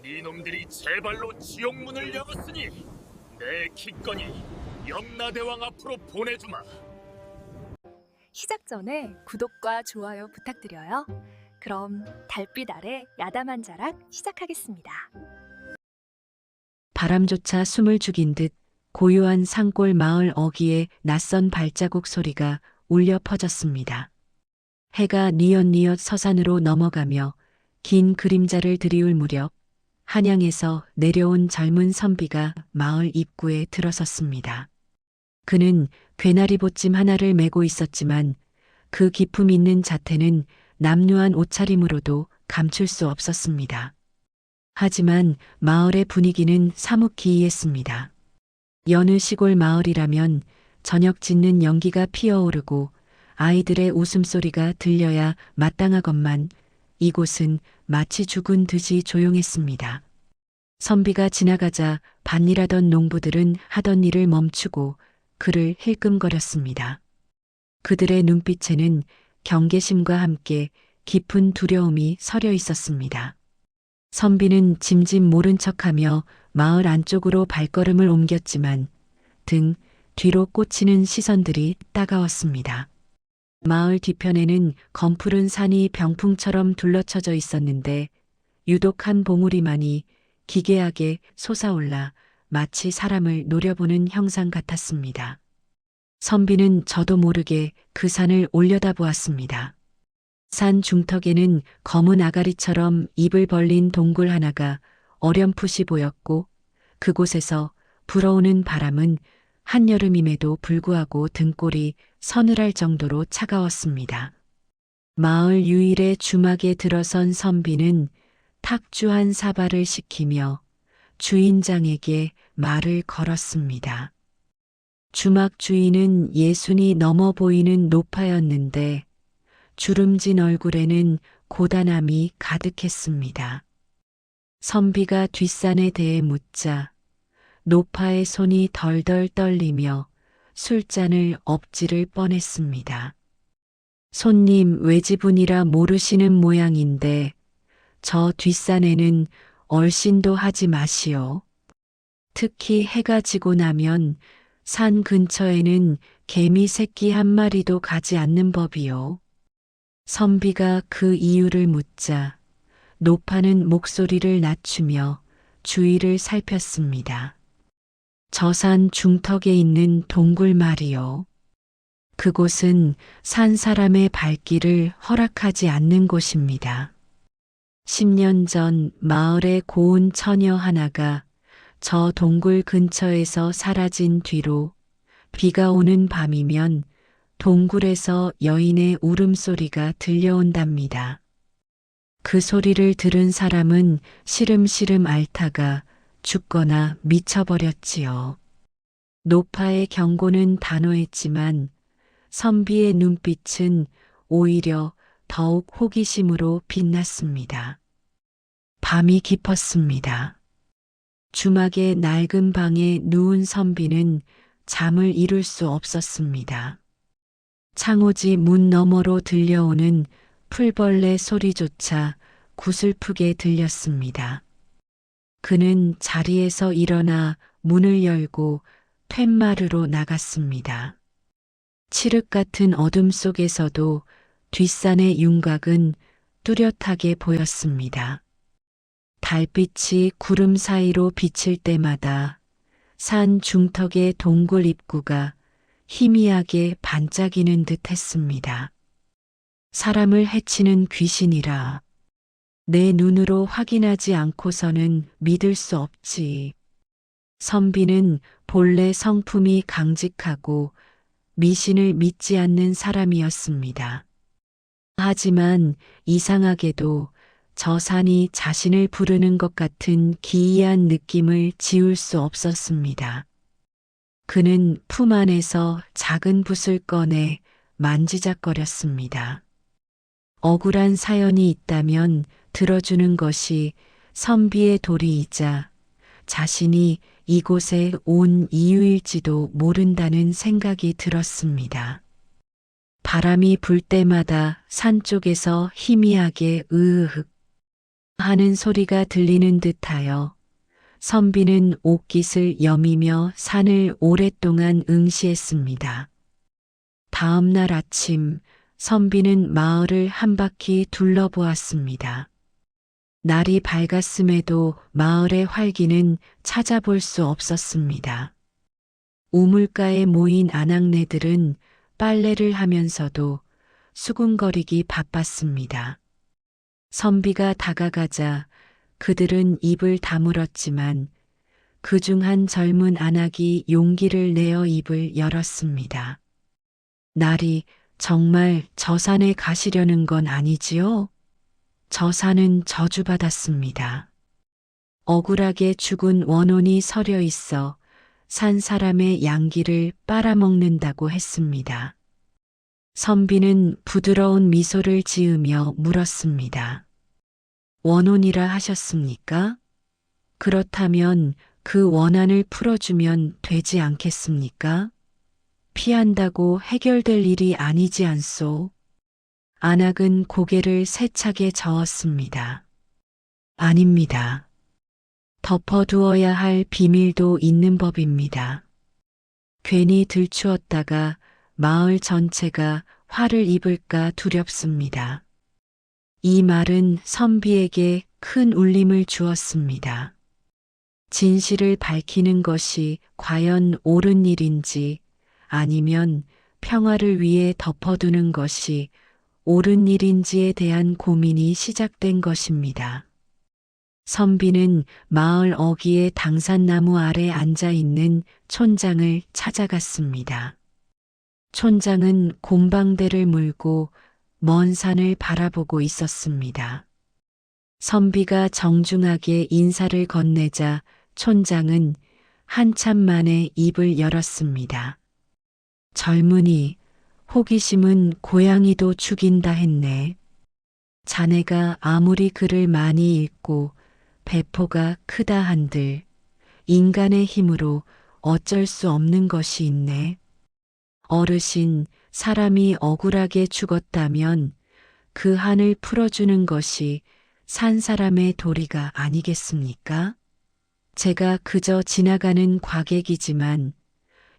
이놈들이 제 발로 지옥문을 열었으니 내 기꺼이 염라대왕 앞으로 보내주마. 시작 전에 구독과 좋아요 부탁드려요. 그럼 달빛 아래 야담한 자락 시작하겠습니다. 바람조차 숨을 죽인 듯 고요한 산골 마을 어귀에 낯선 발자국 소리가 울려 퍼졌습니다. 해가 뉘엿뉘엿 서산으로 넘어가며 긴 그림자를 들이울 무렵 한양에서 내려온 젊은 선비가 마을 입구에 들어섰습니다. 그는 괴나리 보찜 하나를 메고 있었지만 그 기품 있는 자태는 남루한 옷차림으로도 감출 수 없었습니다. 하지만 마을의 분위기는 사뭇 기이했습니다. 여느 시골 마을이라면 저녁 짓는 연기가 피어오르고 아이들의 웃음소리가 들려야 마땅하건만 이곳은 마치 죽은 듯이 조용했습니다. 선비가 지나가자 밭일하던 농부들은 하던 일을 멈추고 그를 힐끔거렸습니다. 그들의 눈빛에는 경계심과 함께 깊은 두려움이 서려 있었습니다. 선비는 짐짓 모른 척하며 마을 안쪽으로 발걸음을 옮겼지만 등 뒤로 꽂히는 시선들이 따가웠습니다. 마을 뒤편에는 검푸른 산이 병풍처럼 둘러쳐져 있었는데 유독 한 봉우리만이 기괴하게 솟아올라 마치 사람을 노려보는 형상 같았습니다. 선비는 저도 모르게 그 산을 올려다보았습니다. 산 중턱에는 검은 아가리처럼 입을 벌린 동굴 하나가 어렴풋이 보였고 그곳에서 불어오는 바람은 한여름임에도 불구하고 등골이 서늘할 정도로 차가웠습니다. 마을 유일의 주막에 들어선 선비는 탁주한 사발을 시키며 주인장에게 말을 걸었습니다. 주막 주인은 예순이 넘어 보이는 노파였는데 주름진 얼굴에는 고단함이 가득했습니다. 선비가 뒷산에 대해 묻자 노파의 손이 덜덜 떨리며 술잔을 엎지를 뻔했습니다. 손님 외지분이라 모르시는 모양인데 저 뒷산에는 얼씬도 하지 마시오. 특히 해가 지고 나면 산 근처에는 개미 새끼 한 마리도 가지 않는 법이요. 선비가 그 이유를 묻자 노파는 목소리를 낮추며 주위를 살폈습니다. 저 산 중턱에 있는 동굴 말이요. 그곳은 산 사람의 발길을 허락하지 않는 곳입니다. 10년 전 마을의 고운 처녀 하나가 저 동굴 근처에서 사라진 뒤로 비가 오는 밤이면 동굴에서 여인의 울음소리가 들려온답니다. 그 소리를 들은 사람은 시름시름 앓다가 죽거나 미쳐버렸지요. 노파의 경고는 단호했지만 선비의 눈빛은 오히려 더욱 호기심으로 빛났습니다. 밤이 깊었습니다. 주막의 낡은 방에 누운 선비는 잠을 이룰 수 없었습니다. 창호지 문 너머로 들려오는 풀벌레 소리조차 구슬프게 들렸습니다. 그는 자리에서 일어나 문을 열고 툇마루로 나갔습니다. 칠흑 같은 어둠 속에서도 뒷산의 윤곽은 뚜렷하게 보였습니다. 달빛이 구름 사이로 비칠 때마다 산 중턱의 동굴 입구가 희미하게 반짝이는 듯 했습니다. 사람을 해치는 귀신이라 내 눈으로 확인하지 않고서는 믿을 수 없지. 선비는 본래 성품이 강직하고 미신을 믿지 않는 사람이었습니다. 하지만 이상하게도 저 산이 자신을 부르는 것 같은 기이한 느낌을 지울 수 없었습니다. 그는 품 안에서 작은 붓을 꺼내 만지작거렸습니다. 억울한 사연이 있다면 들어주는 것이 선비의 도리이자 자신이 이곳에 온 이유일지도 모른다는 생각이 들었습니다. 바람이 불 때마다 산 쪽에서 희미하게 으으흑 하는 소리가 들리는 듯하여 선비는 옷깃을 여미며 산을 오랫동안 응시했습니다. 다음 날 아침 선비는 마을을 한 바퀴 둘러보았습니다. 날이 밝았음에도 마을의 활기는 찾아볼 수 없었습니다. 우물가에 모인 아낙네들은 빨래를 하면서도 수군거리기 바빴습니다. 선비가 다가가자 그들은 입을 다물었지만 그중 한 젊은 아낙이 용기를 내어 입을 열었습니다. 날이 정말 저 산에 가시려는 건 아니지요? 저 산은 저주받았습니다. 억울하게 죽은 원혼이 서려 있어 산 사람의 양기를 빨아먹는다고 했습니다. 선비는 부드러운 미소를 지으며 물었습니다. 원혼이라 하셨습니까? 그렇다면 그 원한을 풀어주면 되지 않겠습니까? 피한다고 해결될 일이 아니지 않소? 안악은 고개를 세차게 저었습니다. 아닙니다. 덮어두어야 할 비밀도 있는 법입니다. 괜히 들추었다가 마을 전체가 화를 입을까 두렵습니다. 이 말은 선비에게 큰 울림을 주었습니다. 진실을 밝히는 것이 과연 옳은 일인지 아니면 평화를 위해 덮어두는 것이 옳은 일인지에 대한 고민이 시작된 것입니다. 선비는 마을 어귀의 당산나무 아래 앉아 있는 촌장을 찾아갔습니다. 촌장은 곰방대를 물고 먼 산을 바라보고 있었습니다. 선비가 정중하게 인사를 건네자 촌장은 한참 만에 입을 열었습니다. 젊은이, 호기심은 고양이도 죽인다 했네. 자네가 아무리 글을 많이 읽고 배포가 크다 한들 인간의 힘으로 어쩔 수 없는 것이 있네. 어르신, 사람이 억울하게 죽었다면 그 한을 풀어주는 것이 산 사람의 도리가 아니겠습니까? 제가 그저 지나가는 과객이지만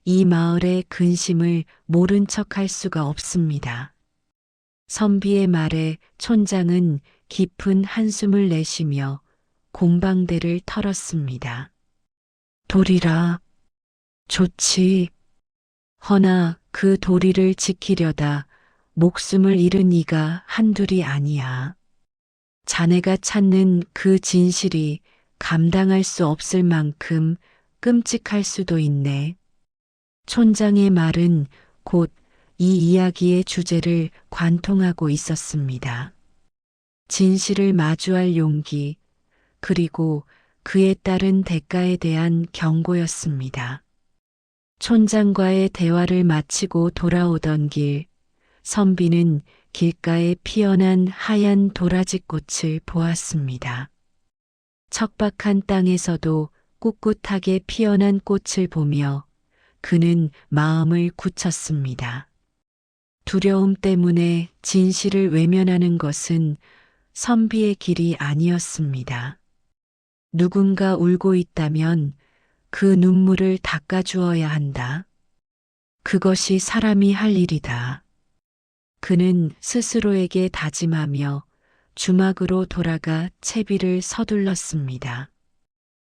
이 마을의 근심을 모른 척할 수가 없습니다. 선비의 말에 촌장은 깊은 한숨을 내쉬며 곰방대를 털었습니다. 도리라. 좋지. 허나 그 도리를 지키려다 목숨을 잃은 이가 한둘이 아니야. 자네가 찾는 그 진실이 감당할 수 없을 만큼 끔찍할 수도 있네. 촌장의 말은 곧 이 이야기의 주제를 관통하고 있었습니다. 진실을 마주할 용기, 그리고 그에 따른 대가에 대한 경고였습니다. 촌장과의 대화를 마치고 돌아오던 길, 선비는 길가에 피어난 하얀 도라지꽃을 보았습니다. 척박한 땅에서도 꿋꿋하게 피어난 꽃을 보며 그는 마음을 굳혔습니다. 두려움 때문에 진실을 외면하는 것은 선비의 길이 아니었습니다. 누군가 울고 있다면 그 눈물을 닦아주어야 한다. 그것이 사람이 할 일이다. 그는 스스로에게 다짐하며 주막으로 돌아가 채비를 서둘렀습니다.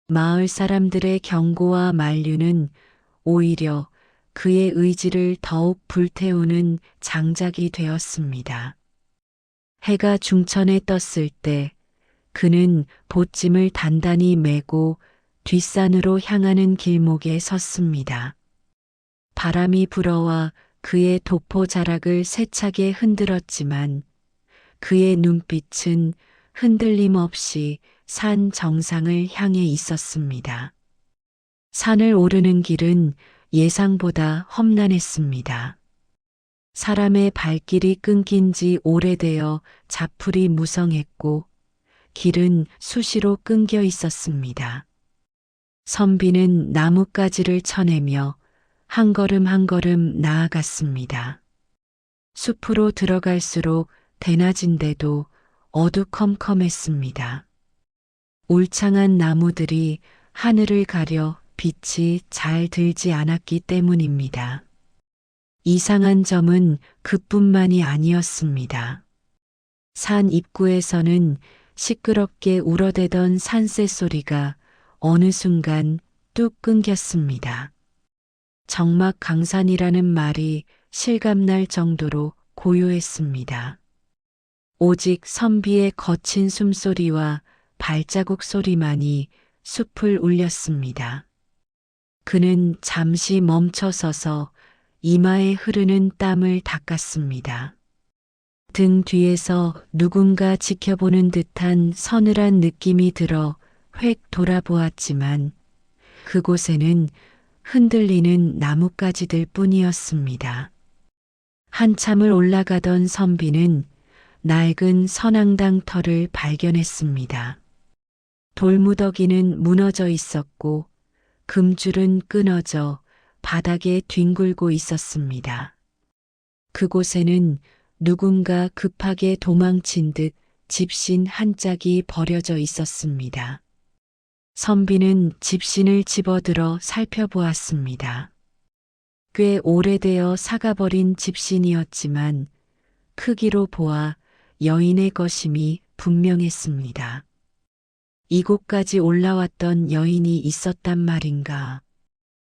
마을 사람들의 경고와 만류는 오히려 그의 의지를 더욱 불태우는 장작이 되었습니다. 해가 중천에 떴을 때 그는 보찜을 단단히 메고 뒷산으로 향하는 길목에 섰습니다. 바람이 불어와 그의 도포 자락을 세차게 흔들었지만 그의 눈빛은 흔들림 없이 산 정상을 향해 있었습니다. 산을 오르는 길은 예상보다 험난했습니다. 사람의 발길이 끊긴 지 오래되어 자풀이 무성했고 길은 수시로 끊겨 있었습니다. 선비는 나뭇가지를 쳐내며 한 걸음 한 걸음 나아갔습니다. 숲으로 들어갈수록 대낮인데도 어두컴컴했습니다. 울창한 나무들이 하늘을 가려 빛이 잘 들지 않았기 때문입니다. 이상한 점은 그뿐만이 아니었습니다. 산 입구에서는 시끄럽게 울어대던 산새 소리가 어느 순간 뚝 끊겼습니다. 정막강산이라는 말이 실감날 정도로 고요했습니다. 오직 선비의 거친 숨소리와 발자국 소리만이 숲을 울렸습니다. 그는 잠시 멈춰서서 이마에 흐르는 땀을 닦았습니다. 등 뒤에서 누군가 지켜보는 듯한 서늘한 느낌이 들어 획 돌아보았지만 그곳에는 흔들리는 나뭇가지들 뿐이었습니다. 한참을 올라가던 선비는 낡은 선앙당 터를 발견했습니다. 돌무더기는 무너져 있었고 금줄은 끊어져 바닥에 뒹굴고 있었습니다. 그곳에는 누군가 급하게 도망친 듯 집신 한 짝이 버려져 있었습니다. 선비는 집신을 집어들어 살펴보았습니다. 꽤 오래되어 사가버린 집신이었지만 크기로 보아 여인의 것임이 분명했습니다. 이곳까지 올라왔던 여인이 있었단 말인가.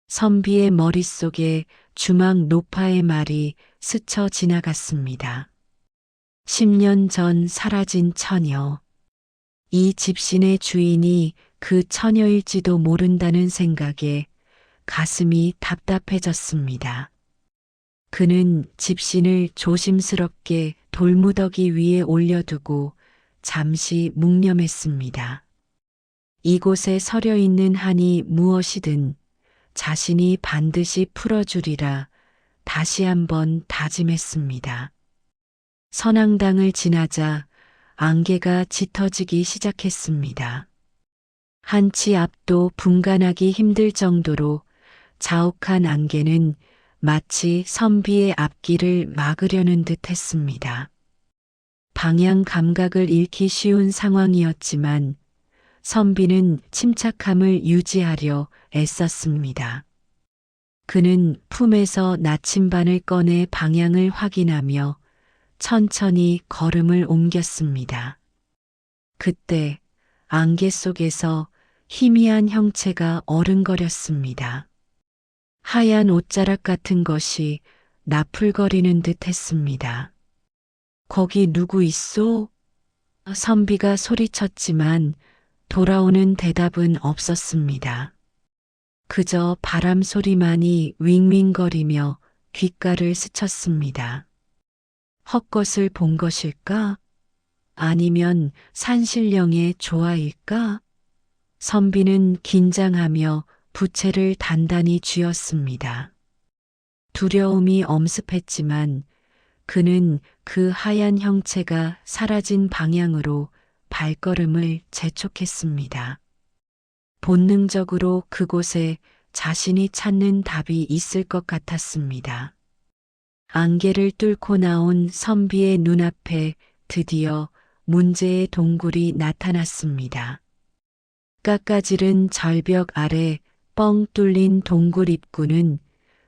선비의 머릿속에 주막 노파의 말이 스쳐 지나갔습니다. 10년 전 사라진 처녀. 이 집신의 주인이 그 처녀일지도 모른다는 생각에 가슴이 답답해졌습니다. 그는 집신을 조심스럽게 돌무더기 위에 올려두고 잠시 묵념했습니다. 이곳에 서려 있는 한이 무엇이든 자신이 반드시 풀어주리라 다시 한번 다짐했습니다. 선앙당을 지나자 안개가 짙어지기 시작했습니다. 한치 앞도 분간하기 힘들 정도로 자욱한 안개는 마치 선비의 앞길을 막으려는 듯 했습니다. 방향 감각을 잃기 쉬운 상황이었지만 선비는 침착함을 유지하려 애썼습니다. 그는 품에서 나침반을 꺼내 방향을 확인하며 천천히 걸음을 옮겼습니다. 그때 안개 속에서 희미한 형체가 어른거렸습니다. 하얀 옷자락 같은 것이 나풀거리는 듯 했습니다. 거기 누구 있소? 선비가 소리쳤지만 돌아오는 대답은 없었습니다. 그저 바람 소리만이 윙윙거리며 귓가를 스쳤습니다. 헛것을 본 것일까? 아니면 산신령의 조화일까? 선비는 긴장하며 부채를 단단히 쥐었습니다. 두려움이 엄습했지만 그는 그 하얀 형체가 사라진 방향으로 발걸음을 재촉했습니다. 본능적으로 그곳에 자신이 찾는 답이 있을 것 같았습니다. 안개를 뚫고 나온 선비의 눈앞에 드디어 문제의 동굴이 나타났습니다. 깎아지른 절벽 아래 뻥 뚫린 동굴 입구는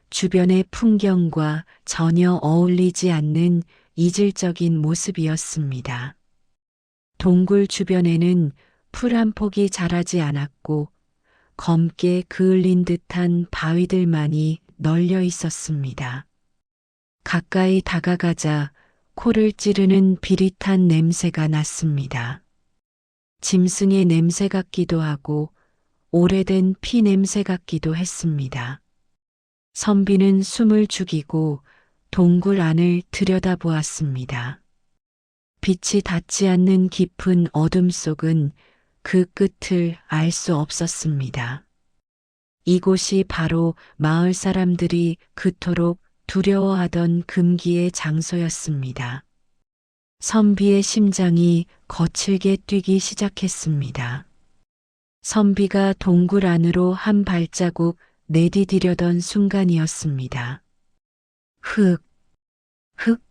주변의 풍경과 전혀 어울리지 않는 이질적인 모습이었습니다. 동굴 주변에는 풀 한 폭이 자라지 않았고 검게 그을린 듯한 바위들만이 널려 있었습니다. 가까이 다가가자 코를 찌르는 비릿한 냄새가 났습니다. 짐승의 냄새 같기도 하고 오래된 피 냄새 같기도 했습니다. 선비는 숨을 죽이고 동굴 안을 들여다보았습니다. 빛이 닿지 않는 깊은 어둠 속은 그 끝을 알 수 없었습니다. 이곳이 바로 마을 사람들이 그토록 두려워하던 금기의 장소였습니다. 선비의 심장이 거칠게 뛰기 시작했습니다. 선비가 동굴 안으로 한 발자국 내디디려던 순간이었습니다. 흑, 흑.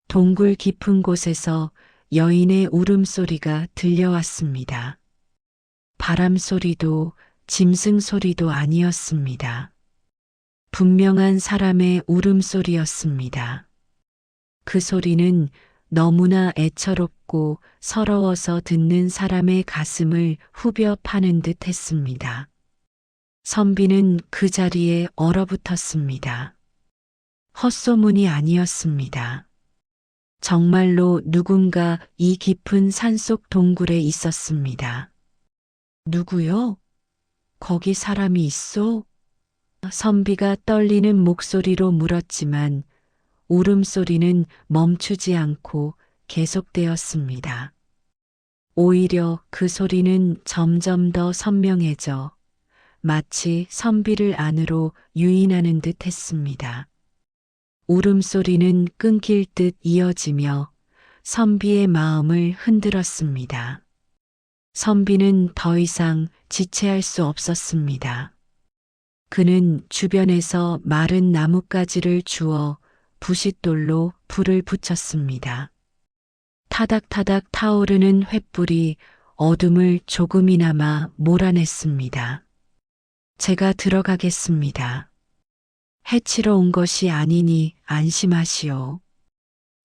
동굴 깊은 곳에서 여인의 울음소리가 들려왔습니다. 바람 소리도 짐승 소리도 아니었습니다. 분명한 사람의 울음소리였습니다. 그 소리는 너무나 애처롭고 서러워서 듣는 사람의 가슴을 후벼 파는 듯 했습니다. 선비는 그 자리에 얼어붙었습니다. 헛소문이 아니었습니다. 정말로 누군가 이 깊은 산속 동굴에 있었습니다. 누구요? 거기 사람이 있어? 선비가 떨리는 목소리로 물었지만 울음소리는 멈추지 않고 계속되었습니다. 오히려 그 소리는 점점 더 선명해져 마치 선비를 안으로 유인하는 듯 했습니다. 울음소리는 끊길 듯 이어지며 선비의 마음을 흔들었습니다. 선비는 더 이상 지체할 수 없었습니다. 그는 주변에서 마른 나뭇가지를 주워 부싯돌로 불을 붙였습니다. 타닥타닥 타오르는 횃불이 어둠을 조금이나마 몰아냈습니다. 제가 들어가겠습니다. 해치러 온 것이 아니니 안심하시오.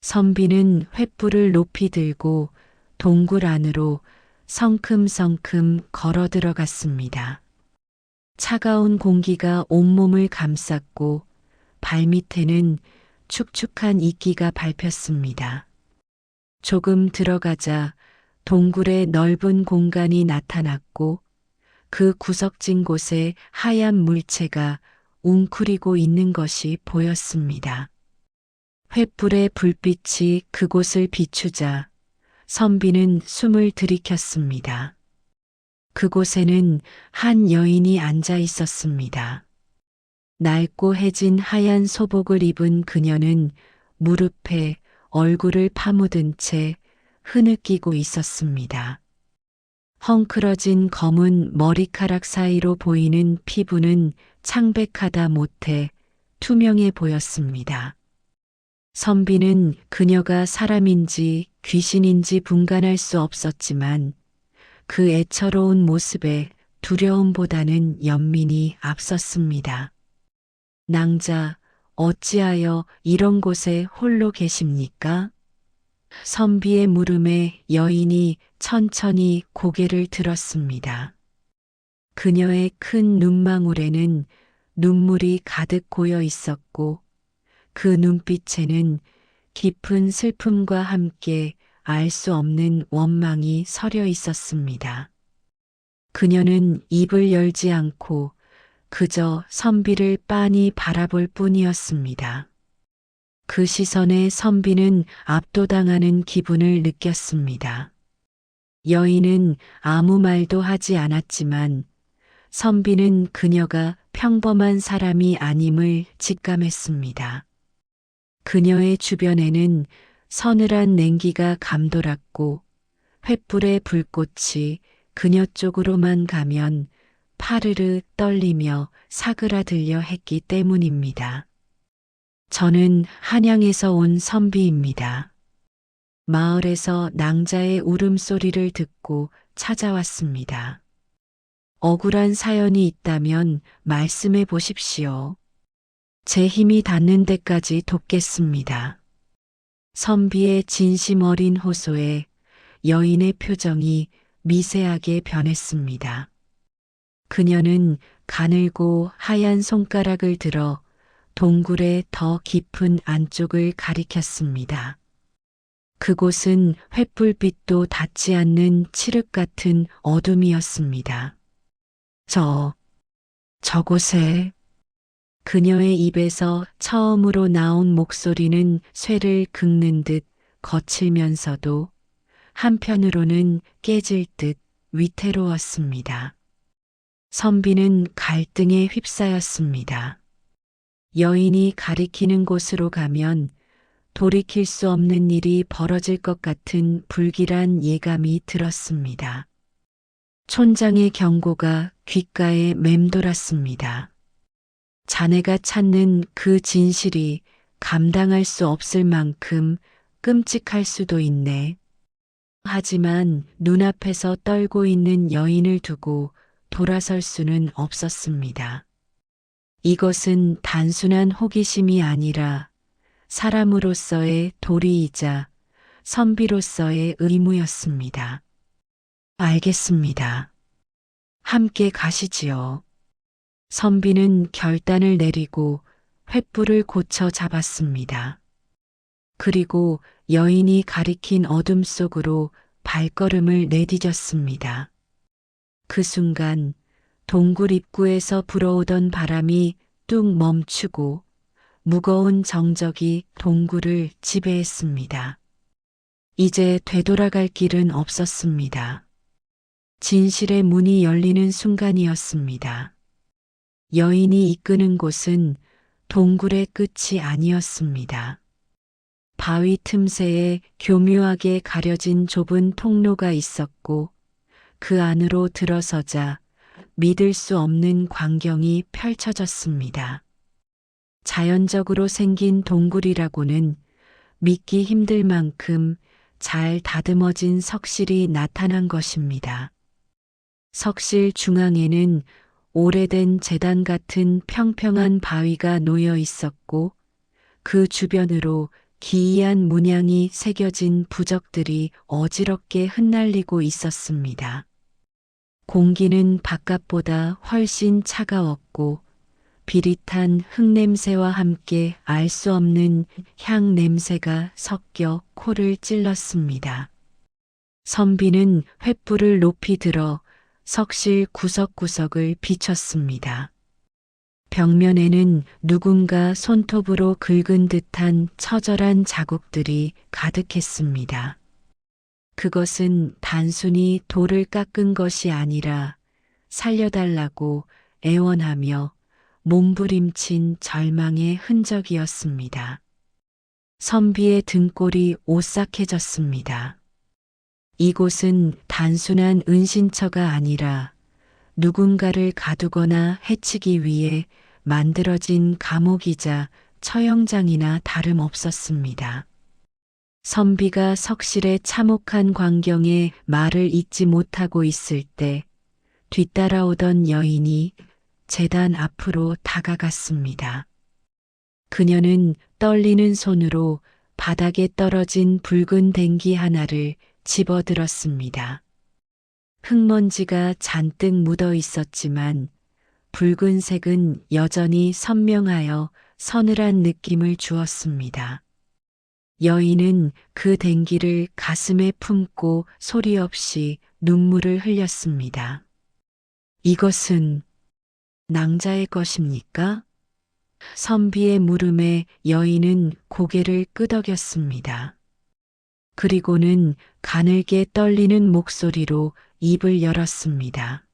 선비는 횃불을 높이 들고 동굴 안으로 성큼성큼 걸어 들어갔습니다. 차가운 공기가 온몸을 감쌌고 발밑에는 축축한 이끼가 밟혔습니다. 조금 들어가자 동굴의 넓은 공간이 나타났고 그 구석진 곳에 하얀 물체가 웅크리고 있는 것이 보였습니다. 횃불의 불빛이 그곳을 비추자 선비는 숨을 들이켰습니다. 그곳에는 한 여인이 앉아 있었습니다. 낡고 해진 하얀 소복을 입은 그녀는 무릎에 얼굴을 파묻은 채 흐느끼고 있었습니다. 헝클어진 검은 머리카락 사이로 보이는 피부는 창백하다 못해 투명해 보였습니다. 선비는 그녀가 사람인지 귀신인지 분간할 수 없었지만 그 애처로운 모습에 두려움보다는 연민이 앞섰습니다. 낭자, 어찌하여 이런 곳에 홀로 계십니까? 선비의 물음에 여인이 천천히 고개를 들었습니다. 그녀의 큰 눈망울에는 눈물이 가득 고여 있었고 그 눈빛에는 깊은 슬픔과 함께 알 수 없는 원망이 서려 있었습니다. 그녀는 입을 열지 않고 그저 선비를 빤히 바라볼 뿐이었습니다. 그 시선에 선비는 압도당하는 기분을 느꼈습니다. 여인은 아무 말도 하지 않았지만 선비는 그녀가 평범한 사람이 아님을 직감했습니다. 그녀의 주변에는 서늘한 냉기가 감돌았고 횃불의 불꽃이 그녀 쪽으로만 가면 파르르 떨리며 사그라들려 했기 때문입니다. 저는 한양에서 온 선비입니다. 마을에서 낭자의 울음소리를 듣고 찾아왔습니다. 억울한 사연이 있다면 말씀해 보십시오. 제 힘이 닿는 데까지 돕겠습니다. 선비의 진심 어린 호소에 여인의 표정이 미세하게 변했습니다. 그녀는 가늘고 하얀 손가락을 들어 동굴의 더 깊은 안쪽을 가리켰습니다. 그곳은 횃불빛도 닿지 않는 칠흑 같은 어둠이었습니다. 저곳에 그녀의 입에서 처음으로 나온 목소리는 쇠를 긁는 듯 거칠면서도 한편으로는 깨질 듯 위태로웠습니다. 선비는 갈등에 휩싸였습니다. 여인이 가리키는 곳으로 가면 돌이킬 수 없는 일이 벌어질 것 같은 불길한 예감이 들었습니다. 촌장의 경고가 귓가에 맴돌았습니다. 자네가 찾는 그 진실이 감당할 수 없을 만큼 끔찍할 수도 있네. 하지만 눈앞에서 떨고 있는 여인을 두고 돌아설 수는 없었습니다. 이것은 단순한 호기심이 아니라 사람으로서의 도리이자 선비로서의 의무였습니다. 알겠습니다. 함께 가시지요. 선비는 결단을 내리고 횃불을 고쳐 잡았습니다. 그리고 여인이 가리킨 어둠 속으로 발걸음을 내디뎠습니다. 그 순간 동굴 입구에서 불어오던 바람이 뚝 멈추고 무거운 정적이 동굴을 지배했습니다. 이제 되돌아갈 길은 없었습니다. 진실의 문이 열리는 순간이었습니다. 여인이 이끄는 곳은 동굴의 끝이 아니었습니다. 바위 틈새에 교묘하게 가려진 좁은 통로가 있었고 그 안으로 들어서자 믿을 수 없는 광경이 펼쳐졌습니다. 자연적으로 생긴 동굴이라고는 믿기 힘들 만큼 잘 다듬어진 석실이 나타난 것입니다. 석실 중앙에는 오래된 제단 같은 평평한 바위가 놓여 있었고 그 주변으로 기이한 문양이 새겨진 부적들이 어지럽게 흩날리고 있었습니다. 공기는 바깥보다 훨씬 차가웠고 비릿한 흙냄새와 함께 알 수 없는 향 냄새가 섞여 코를 찔렀습니다. 선비는 횃불을 높이 들어 석실 구석구석을 비췄습니다. 벽면에는 누군가 손톱으로 긁은 듯한 처절한 자국들이 가득했습니다. 그것은 단순히 돌을 깎은 것이 아니라 살려달라고 애원하며 몸부림친 절망의 흔적이었습니다. 선비의 등골이 오싹해졌습니다. 이곳은 단순한 은신처가 아니라 누군가를 가두거나 해치기 위해 만들어진 감옥이자 처형장이나 다름없었습니다. 선비가 석실의 참혹한 광경에 말을 잇지 못하고 있을 때 뒤따라오던 여인이 제단 앞으로 다가갔습니다. 그녀는 떨리는 손으로 바닥에 떨어진 붉은 댕기 하나를 집어들었습니다. 흙먼지가 잔뜩 묻어 있었지만 붉은색은 여전히 선명하여 서늘한 느낌을 주었습니다. 여인은 그 댕기를 가슴에 품고 소리 없이 눈물을 흘렸습니다. 이것은 낭자의 것입니까? 선비의 물음에 여인은 고개를 끄덕였습니다. 그리고는 가늘게 떨리는 목소리로 입을 열었습니다.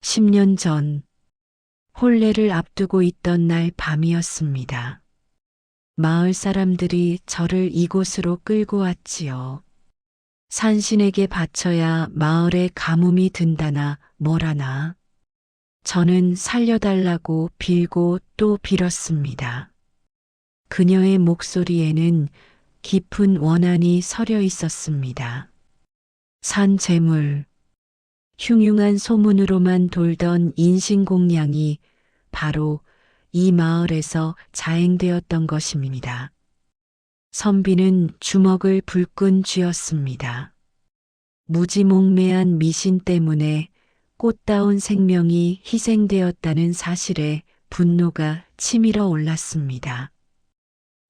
10년 전, 혼례를 앞두고 있던 날 밤이었습니다. 마을 사람들이 저를 이곳으로 끌고 왔지요. 산신에게 바쳐야 마을에 가뭄이 든다나 뭐라나. 저는 살려달라고 빌고 또 빌었습니다. 그녀의 목소리에는 깊은 원한이 서려 있었습니다. 산 재물, 흉흉한 소문으로만 돌던 인신공양이 바로 이 마을에서 자행되었던 것입니다. 선비는 주먹을 불끈 쥐었습니다. 무지몽매한 미신 때문에 꽃다운 생명이 희생되었다는 사실에 분노가 치밀어 올랐습니다.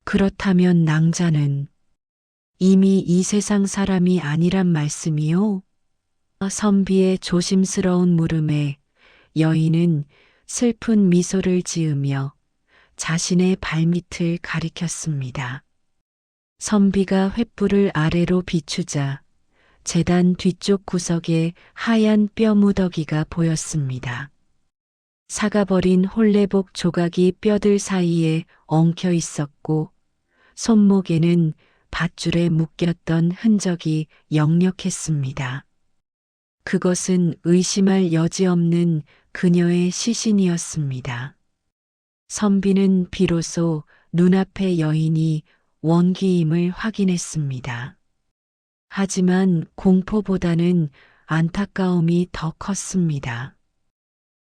그렇다면 낭자는 이미 이 세상 사람이 아니란 말씀이요? 선비의 조심스러운 물음에 여인은 슬픈 미소를 지으며 자신의 발밑을 가리켰습니다. 선비가 횃불을 아래로 비추자 제단 뒤쪽 구석에 하얀 뼈 무더기가 보였습니다. 사가버린 혼례복 조각이 뼈들 사이에 엉켜 있었고 손목에는 밧줄에 묶였던 흔적이 역력했습니다. 그것은 의심할 여지 없는 그녀의 시신이었습니다. 선비는 비로소 눈앞의 여인이 원기임을 확인했습니다. 하지만 공포보다는 안타까움이 더 컸습니다.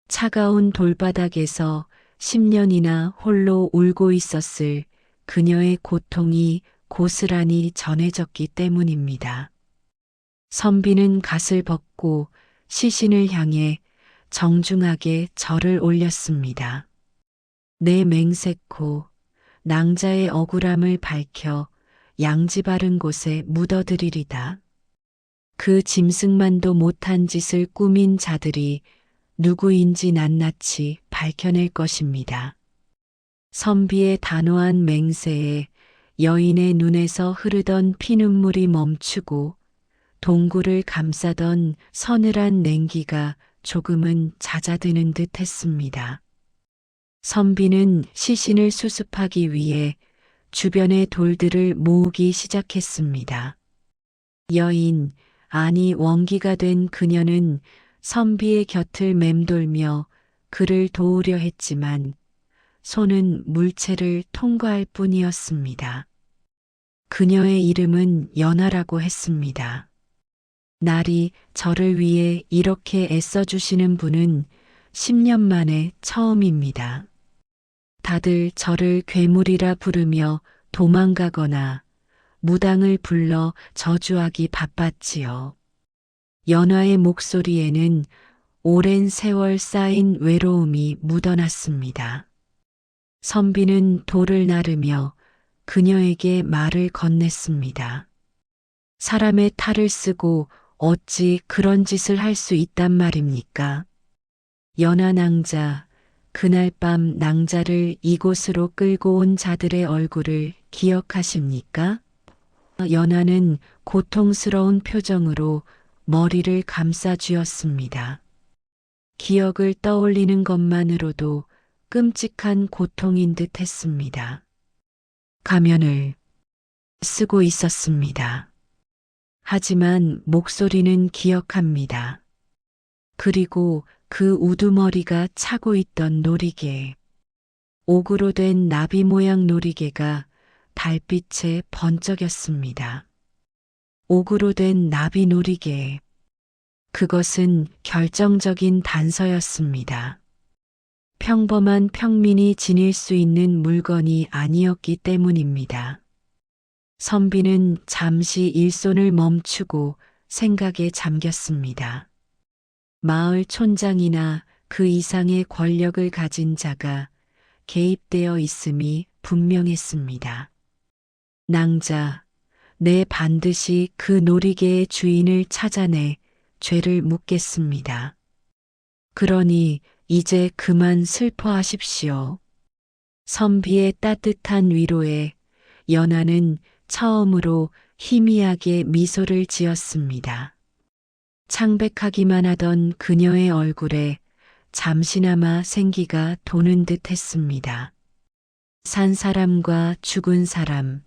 차가운 돌바닥에서 10년이나 홀로 울고 있었을 그녀의 고통이 고스란히 전해졌기 때문입니다. 선비는 갓을 벗고 시신을 향해 정중하게 절을 올렸습니다. 내 맹세코 낭자의 억울함을 밝혀 양지 바른 곳에 묻어드리리다. 그 짐승만도 못한 짓을 꾸민 자들이 누구인지 낱낱이 밝혀낼 것입니다. 선비의 단호한 맹세에 여인의 눈에서 흐르던 피눈물이 멈추고 동굴을 감싸던 서늘한 냉기가 조금은 잦아드는 듯 했습니다. 선비는 시신을 수습하기 위해 주변의 돌들을 모으기 시작했습니다. 여인, 아니 원기가 된 그녀는 선비의 곁을 맴돌며 그를 도우려 했지만 손은 물체를 통과할 뿐이었습니다. 그녀의 이름은 연하라고 했습니다. 날이 저를 위해 이렇게 애써주시는 분은 10년 만에 처음입니다. 다들 저를 괴물이라 부르며 도망가거나 무당을 불러 저주하기 바빴지요. 연화의 목소리에는 오랜 세월 쌓인 외로움이 묻어났습니다. 선비는 돌을 나르며 그녀에게 말을 건넸습니다. 사람의 탈을 쓰고 어찌 그런 짓을 할 수 있단 말입니까? 연하 낭자, 그날 밤 낭자를 이곳으로 끌고 온 자들의 얼굴을 기억하십니까? 연하는 고통스러운 표정으로 머리를 감싸 쥐었습니다. 기억을 떠올리는 것만으로도 끔찍한 고통인 듯 했습니다. 가면을 쓰고 있었습니다. 하지만 목소리는 기억합니다. 그리고 그 우두머리가 차고 있던 놀이개. 옥으로 된 나비 모양 놀이개가 달빛에 번쩍였습니다. 옥으로 된 나비 놀이개. 그것은 결정적인 단서였습니다. 평범한 평민이 지닐 수 있는 물건이 아니었기 때문입니다. 선비는 잠시 일손을 멈추고 생각에 잠겼습니다. 마을 촌장이나 그 이상의 권력을 가진 자가 개입되어 있음이 분명했습니다. 낭자, 내 반드시 그 놀이개의 주인을 찾아내 죄를 묻겠습니다. 그러니 이제 그만 슬퍼하십시오. 선비의 따뜻한 위로에 연하는 처음으로 희미하게 미소를 지었습니다. 창백하기만 하던 그녀의 얼굴에 잠시나마 생기가 도는 듯 했습니다. 산 사람과 죽은 사람,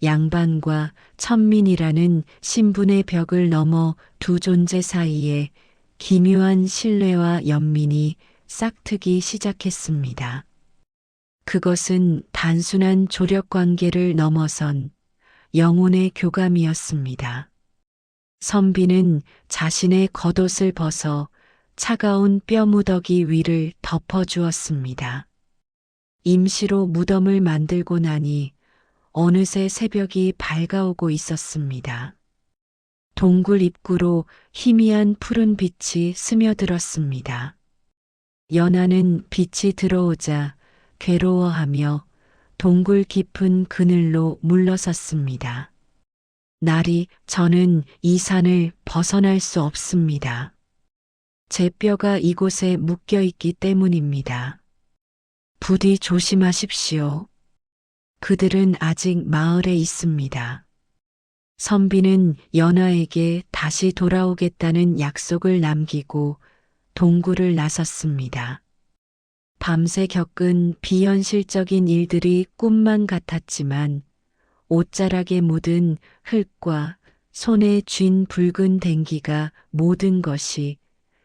양반과 천민이라는 신분의 벽을 넘어 두 존재 사이에 기묘한 신뢰와 연민이 싹트기 시작했습니다. 그것은 단순한 조력 관계를 넘어선 영혼의 교감이었습니다. 선비는 자신의 겉옷을 벗어 차가운 뼈무더기 위를 덮어주었습니다. 임시로 무덤을 만들고 나니 어느새 새벽이 밝아오고 있었습니다. 동굴 입구로 희미한 푸른 빛이 스며들었습니다. 연하는 빛이 들어오자 괴로워하며 동굴 깊은 그늘로 물러섰습니다. 날이 저는 이 산을 벗어날 수 없습니다. 제 뼈가 이곳에 묶여 있기 때문입니다. 부디 조심하십시오. 그들은 아직 마을에 있습니다. 선비는 연하에게 다시 돌아오겠다는 약속을 남기고 동굴을 나섰습니다. 밤새 겪은 비현실적인 일들이 꿈만 같았지만 옷자락에 묻은 흙과 손에 쥔 붉은 댕기가 모든 것이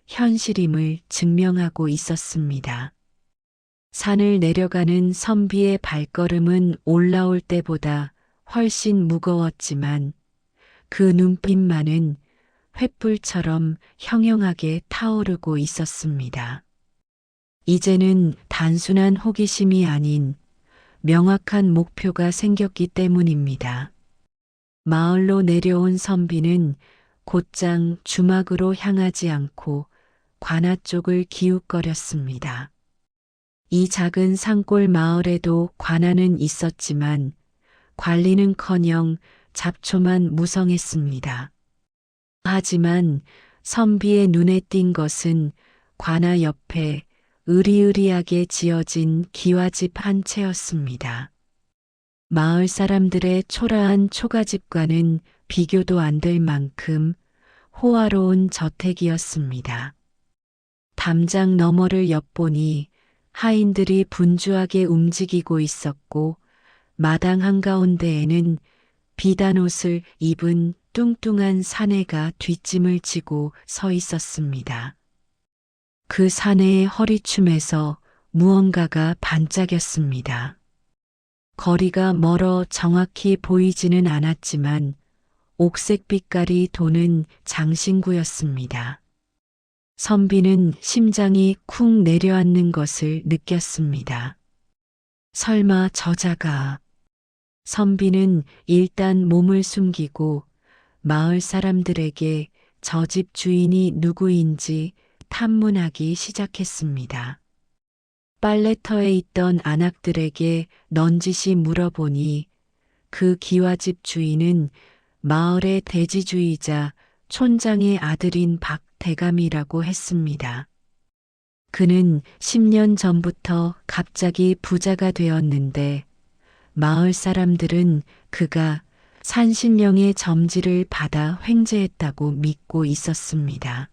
현실임을 증명하고 있었습니다. 산을 내려가는 선비의 발걸음은 올라올 때보다 훨씬 무거웠지만 그 눈빛만은 횃불처럼 형형하게 타오르고 있었습니다. 이제는 단순한 호기심이 아닌 명확한 목표가 생겼기 때문입니다. 마을로 내려온 선비는 곧장 주막으로 향하지 않고 관아 쪽을 기웃거렸습니다. 이 작은 산골 마을에도 관아는 있었지만 관리는커녕 잡초만 무성했습니다. 하지만 선비의 눈에 띈 것은 관아 옆에 으리으리하게 지어진 기와집 한 채였습니다. 마을 사람들의 초라한 초가집과는 비교도 안 될 만큼 호화로운 저택이었습니다. 담장 너머를 엿보니 하인들이 분주하게 움직이고 있었고 마당 한가운데에는 비단 옷을 입은 뚱뚱한 사내가 뒷짐을 지고 서 있었습니다. 그 사내의 허리춤에서 무언가가 반짝였습니다. 거리가 멀어 정확히 보이지는 않았지만 옥색 빛깔이 도는 장신구였습니다. 선비는 심장이 쿵 내려앉는 것을 느꼈습니다. 설마 저자가... 선비는 일단 몸을 숨기고 마을 사람들에게 저 집 주인이 누구인지 탐문하기 시작했습니다. 빨래터에 있던 안악들에게 넌지시 물어보니 그 기와집 주인은 마을의 대지주이자 촌장의 아들인 박대감이라고 했습니다. 그는 10년 전부터 갑자기 부자가 되었는데 마을 사람들은 그가 산신령의 점지를 받아 횡재했다고 믿고 있었습니다.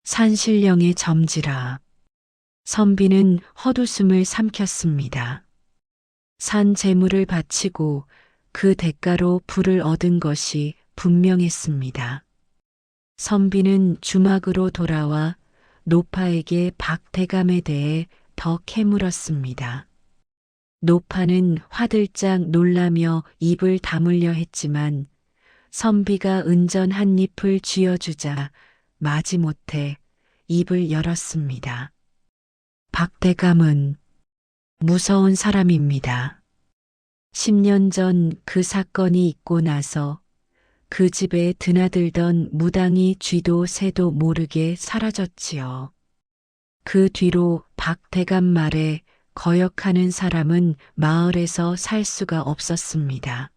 산신령의 점지라. 선비는 헛웃음을 삼켰습니다. 산 재물을 바치고 그 대가로 부를 얻은 것이 분명했습니다. 선비는 주막으로 돌아와 노파에게 박대감에 대해 더 캐물었습니다. 노파는 화들짝 놀라며 입을 다물려 했지만 선비가 은전 한 잎을 쥐어주자 마지못해 입을 열었습니다. 박대감은 무서운 사람입니다. 10년 전 그 사건이 있고 나서 그 집에 드나들던 무당이 쥐도 새도 모르게 사라졌지요. 그 뒤로 박대감 말에 거역하는 사람은 마을에서 살 수가 없었습니다.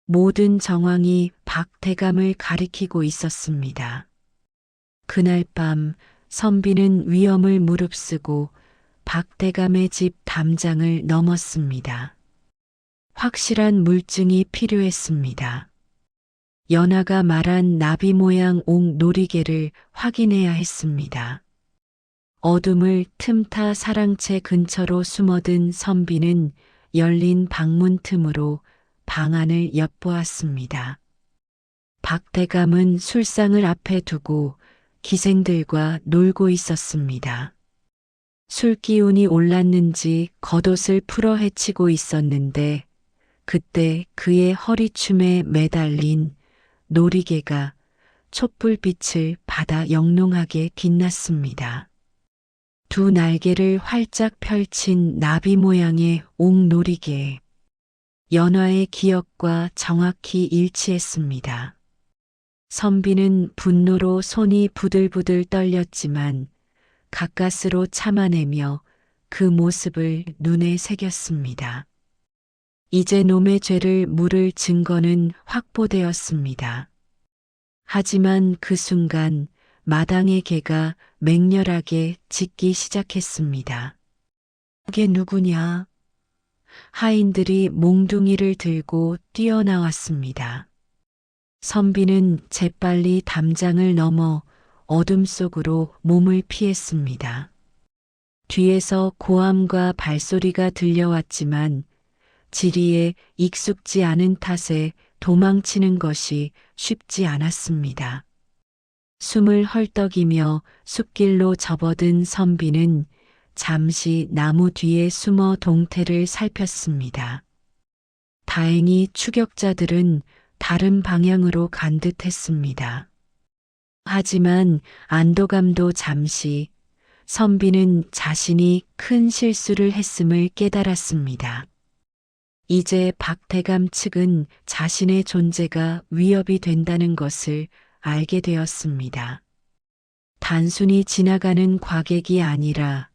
모든 정황이 박대감을 가리키고 있었습니다. 그날 밤 선비는 위험을 무릅쓰고 박대감의 집 담장을 넘었습니다. 확실한 물증이 필요했습니다. 연하가 말한 나비 모양 옥 놀이개를 확인해야 했습니다. 어둠을 틈타 사랑채 근처로 숨어든 선비는 열린 방문 틈으로 방 안을 엿보았습니다. 박대감은 술상을 앞에 두고 기생들과 놀고 있었습니다. 술 기운이 올랐는지 겉옷을 풀어 헤치고 있었는데 그때 그의 허리춤에 매달린 놀이개가 촛불빛을 받아 영롱하게 빛났습니다. 두 날개를 활짝 펼친 나비 모양의 옥놀이개. 연화의 기억과 정확히 일치했습니다. 선비는 분노로 손이 부들부들 떨렸지만 가까스로 참아내며 그 모습을 눈에 새겼습니다. 이제 놈의 죄를 물을 증거는 확보되었습니다. 하지만 그 순간 마당의 개가 맹렬하게 짖기 시작했습니다. 그게 누구냐? 하인들이 몽둥이를 들고 뛰어나왔습니다. 선비는 재빨리 담장을 넘어 어둠 속으로 몸을 피했습니다. 뒤에서 고함과 발소리가 들려왔지만 지리에 익숙지 않은 탓에 도망치는 것이 쉽지 않았습니다. 숨을 헐떡이며 숲길로 접어든 선비는 잠시 나무 뒤에 숨어 동태를 살폈습니다. 다행히 추격자들은 다른 방향으로 간 듯 했습니다. 하지만 안도감도 잠시 선비는 자신이 큰 실수를 했음을 깨달았습니다. 이제 박대감 측은 자신의 존재가 위협이 된다는 것을 알게 되었습니다. 단순히 지나가는 과객이 아니라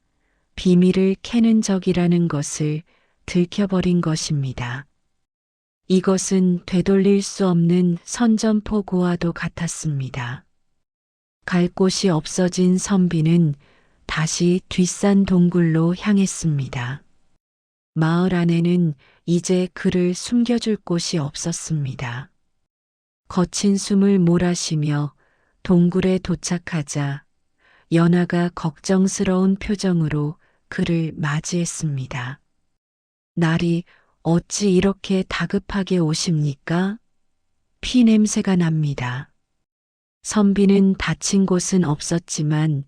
비밀을 캐는 적이라는 것을 들켜버린 것입니다. 이것은 되돌릴 수 없는 선전포고와도 같았습니다. 갈 곳이 없어진 선비는 다시 뒷산 동굴로 향했습니다. 마을 안에는 이제 그를 숨겨줄 곳이 없었습니다. 거친 숨을 몰아쉬며 동굴에 도착하자 연하가 걱정스러운 표정으로 그를 맞이했습니다. 날이 어찌 이렇게 다급하게 오십니까? 피 냄새가 납니다. 선비는 다친 곳은 없었지만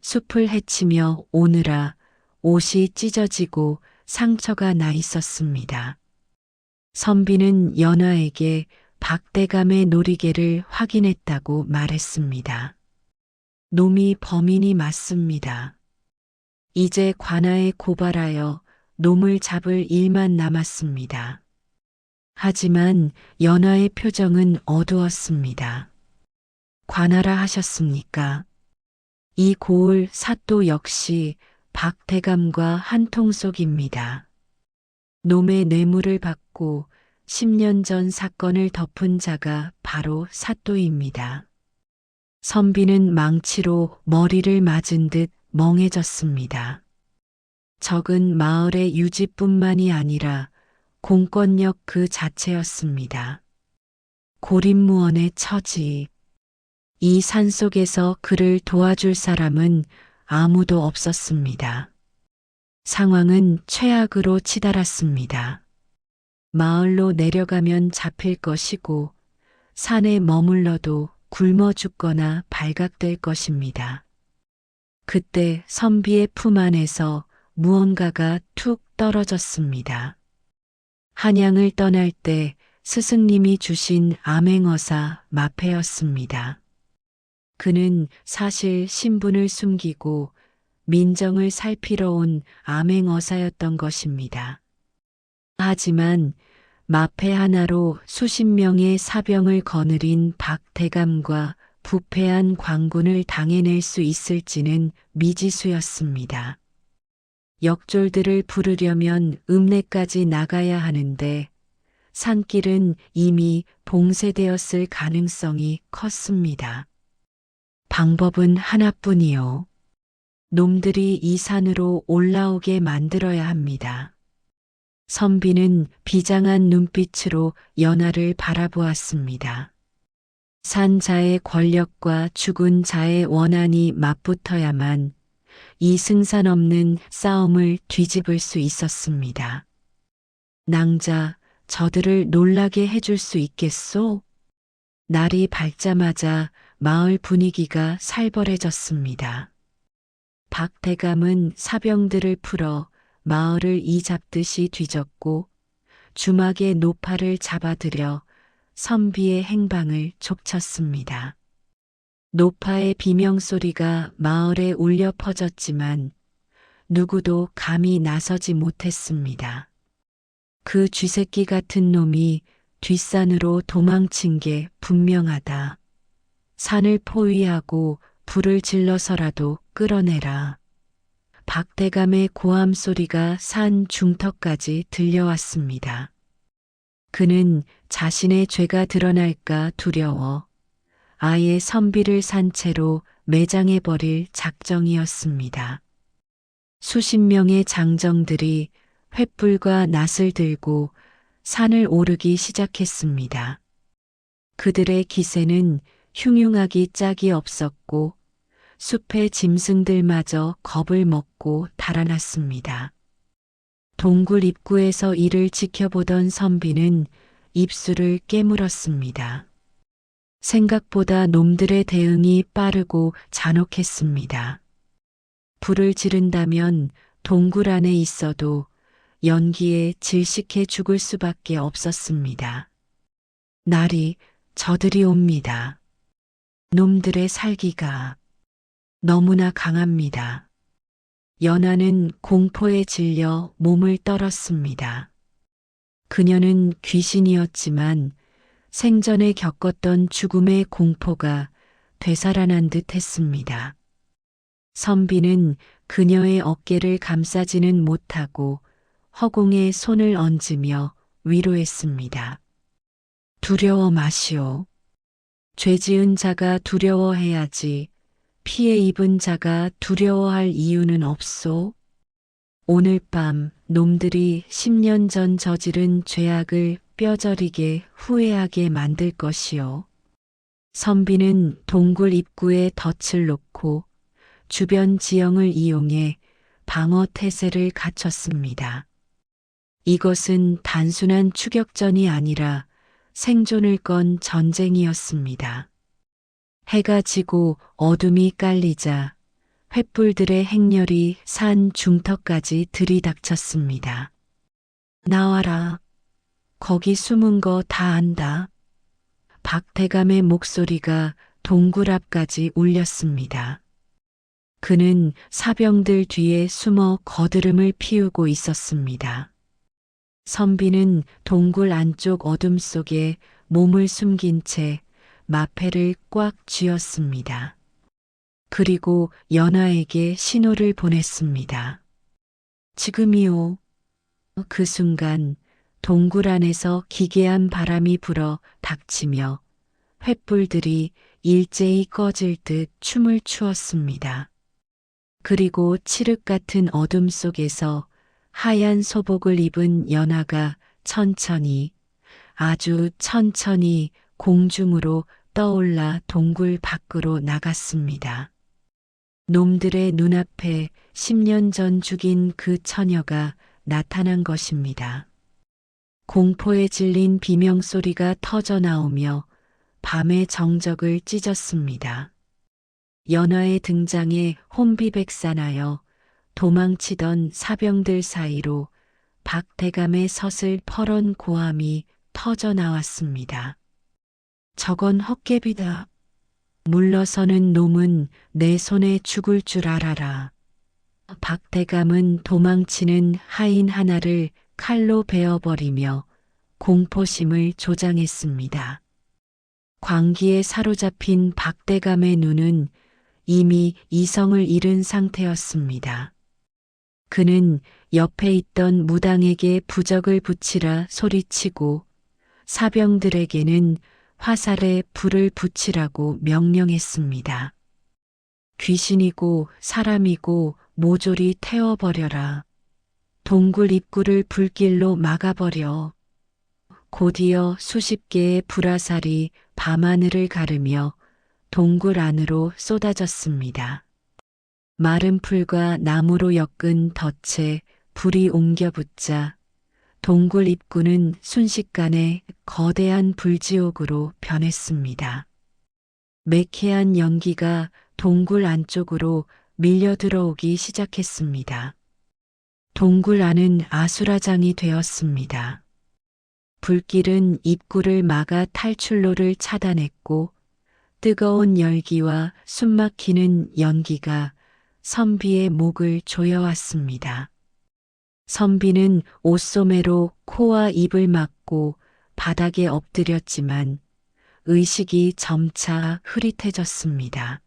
숲을 헤치며 오느라 옷이 찢어지고 상처가 나 있었습니다. 선비는 연하에게 박대감의 놀이개를 확인했다고 말했습니다. 놈이 범인이 맞습니다. 이제 관아에 고발하여 놈을 잡을 일만 남았습니다. 하지만 연하의 표정은 어두웠습니다. 관아라 하셨습니까? 이 고을 사또 역시 박대감과 한통속입니다. 놈의 뇌물을 받고 10년 전 사건을 덮은 자가 바로 사또입니다. 선비는 망치로 머리를 맞은 듯 멍해졌습니다. 적은 마을의 유지뿐만이 아니라 공권력 그 자체였습니다. 고립무원의 처지. 이 산속에서 그를 도와줄 사람은 아무도 없었습니다. 상황은 최악으로 치달았습니다. 마을로 내려가면 잡힐 것이고 산에 머물러도 굶어 죽거나 발각될 것입니다. 그때 선비의 품 안에서 무언가가 툭 떨어졌습니다. 한양을 떠날 때 스승님이 주신 암행어사 마패였습니다. 그는 사실 신분을 숨기고 민정을 살피러 온 암행어사였던 것입니다. 하지만 마패 하나로 수십 명의 사병을 거느린 박대감과 부패한 광군을 당해낼 수 있을지는 미지수였습니다. 역졸들을 부르려면 읍내까지 나가야 하는데 산길은 이미 봉쇄되었을 가능성이 컸습니다. 방법은 하나뿐이요. 놈들이 이 산으로 올라오게 만들어야 합니다. 선비는 비장한 눈빛으로 연하를 바라보았습니다. 산 자의 권력과 죽은 자의 원한이 맞붙어야만 이 승산 없는 싸움을 뒤집을 수 있었습니다. 낭자, 저들을 놀라게 해줄 수 있겠소? 날이 밝자마자 마을 분위기가 살벌해졌습니다. 박대감은 사병들을 풀어 마을을 이잡듯이 뒤졌고 주막의 노파를 잡아들여 선비의 행방을 촉쳤습니다. 노파의 비명소리가 마을에 울려 퍼졌지만 누구도 감히 나서지 못했습니다. 그 쥐새끼 같은 놈이 뒷산으로 도망친 게 분명하다. 산을 포위하고 불을 질러서라도 끌어내라. 박대감의 고함 소리가 산 중턱까지 들려왔습니다. 그는 자신의 죄가 드러날까 두려워 아예 선비를 산 채로 매장해버릴 작정이었습니다. 수십 명의 장정들이 횃불과 낫을 들고 산을 오르기 시작했습니다. 그들의 기세는 흉흉하기 짝이 없었고 숲의 짐승들마저 겁을 먹고 달아났습니다. 동굴 입구에서 이를 지켜보던 선비는 입술을 깨물었습니다. 생각보다 놈들의 대응이 빠르고 잔혹했습니다. 불을 지른다면 동굴 안에 있어도 연기에 질식해 죽을 수밖에 없었습니다. 날이 저들이 옵니다. 놈들의 살기가 너무나 강합니다. 연하는 공포에 질려 몸을 떨었습니다. 그녀는 귀신이었지만 생전에 겪었던 죽음의 공포가 되살아난 듯 했습니다. 선비는 그녀의 어깨를 감싸지는 못하고 허공에 손을 얹으며 위로했습니다. 두려워 마시오. 죄 지은 자가 두려워해야지 피해 입은 자가 두려워할 이유는 없소. 오늘 밤 놈들이 10년 전 저지른 죄악을 뼈저리게 후회하게 만들 것이오. 선비는 동굴 입구에 덫을 놓고 주변 지형을 이용해 방어 태세를 갖췄습니다. 이것은 단순한 추격전이 아니라 생존을 건 전쟁이었습니다. 해가 지고 어둠이 깔리자 횃불들의 행렬이 산 중턱까지 들이닥쳤습니다. 나와라. 거기 숨은 거 다 안다. 박대감의 목소리가 동굴 앞까지 울렸습니다. 그는 사병들 뒤에 숨어 거드름을 피우고 있었습니다. 선비는 동굴 안쪽 어둠 속에 몸을 숨긴 채 마패를 꽉 쥐었습니다. 그리고 연하에게 신호를 보냈습니다. 지금이요. 그 순간 동굴 안에서 기괴한 바람이 불어 닥치며 횃불들이 일제히 꺼질 듯 춤을 추었습니다. 그리고 칠흑 같은 어둠 속에서 하얀 소복을 입은 연하가 천천히, 아주 천천히 공중으로 떠올라 동굴 밖으로 나갔습니다. 놈들의 눈앞에 10년 전 죽인 그 처녀가 나타난 것입니다. 공포에 질린 비명소리가 터져 나오며 밤의 정적을 찢었습니다. 연하의 등장에 혼비백산하여 도망치던 사병들 사이로 박대감의 서슬 퍼런 고함이 터져 나왔습니다. 저건 헛개비다. 물러서는 놈은 내 손에 죽을 줄 알아라. 박대감은 도망치는 하인 하나를 칼로 베어버리며 공포심을 조장했습니다. 광기에 사로잡힌 박대감의 눈은 이미 이성을 잃은 상태였습니다. 그는 옆에 있던 무당에게 부적을 붙이라 소리치고 사병들에게는 화살에 불을 붙이라고 명령했습니다. 귀신이고 사람이고 모조리 태워버려라. 동굴 입구를 불길로 막아버려. 곧이어 수십 개의 불화살이 밤하늘을 가르며 동굴 안으로 쏟아졌습니다. 마른 풀과 나무로 엮은 덫에 불이 옮겨 붙자 동굴 입구는 순식간에 거대한 불지옥으로 변했습니다. 매캐한 연기가 동굴 안쪽으로 밀려 들어오기 시작했습니다. 동굴 안은 아수라장이 되었습니다. 불길은 입구를 막아 탈출로를 차단했고 뜨거운 열기와 숨막히는 연기가 선비의 목을 조여왔습니다. 선비는 옷소매로 코와 입을 막고 바닥에 엎드렸지만 의식이 점차 흐릿해졌습니다.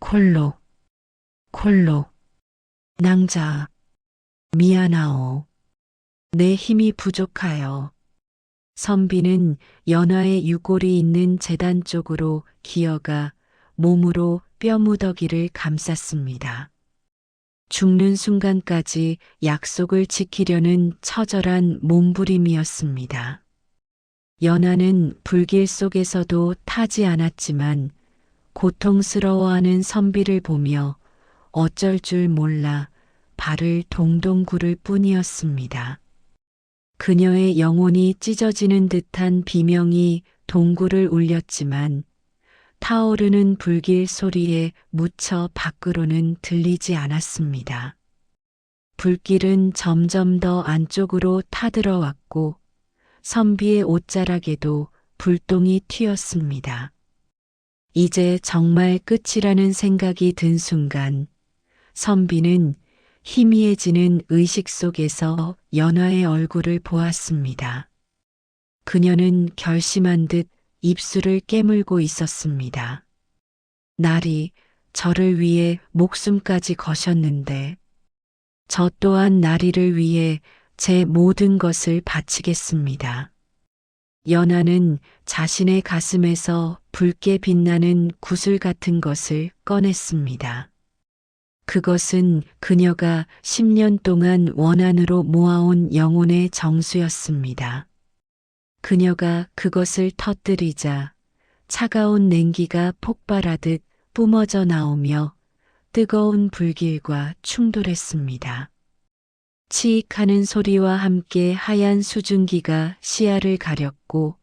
콜록, 콜록, 낭자, 미안하오. 내 힘이 부족하여. 선비는 연하의 유골이 있는 제단 쪽으로 기어가 몸으로 뼈무더기를 감쌌습니다. 죽는 순간까지 약속을 지키려는 처절한 몸부림이었습니다. 연하는 불길 속에서도 타지 않았지만 고통스러워하는 선비를 보며 어쩔 줄 몰라 발을 동동 구를 뿐이었습니다. 그녀의 영혼이 찢어지는 듯한 비명이 동굴을 울렸지만 타오르는 불길 소리에 묻혀 밖으로는 들리지 않았습니다. 불길은 점점 더 안쪽으로 타들어왔고 선비의 옷자락에도 불똥이 튀었습니다. 이제 정말 끝이라는 생각이 든 순간 선비는 희미해지는 의식 속에서 연화의 얼굴을 보았습니다. 그녀는 결심한 듯 입술을 깨물고 있었습니다. 날이 저를 위해 목숨까지 거셨는데 저 또한 나리를 위해 제 모든 것을 바치겠습니다. 연하는 자신의 가슴에서 붉게 빛나는 구슬 같은 것을 꺼냈습니다. 그것은 그녀가 10년 동안 원한으로 모아온 영혼의 정수였습니다. 그녀가 그것을 터뜨리자 차가운 냉기가 폭발하듯 뿜어져 나오며 뜨거운 불길과 충돌했습니다. 치익하는 소리와 함께 하얀 수증기가 시야를 가렸고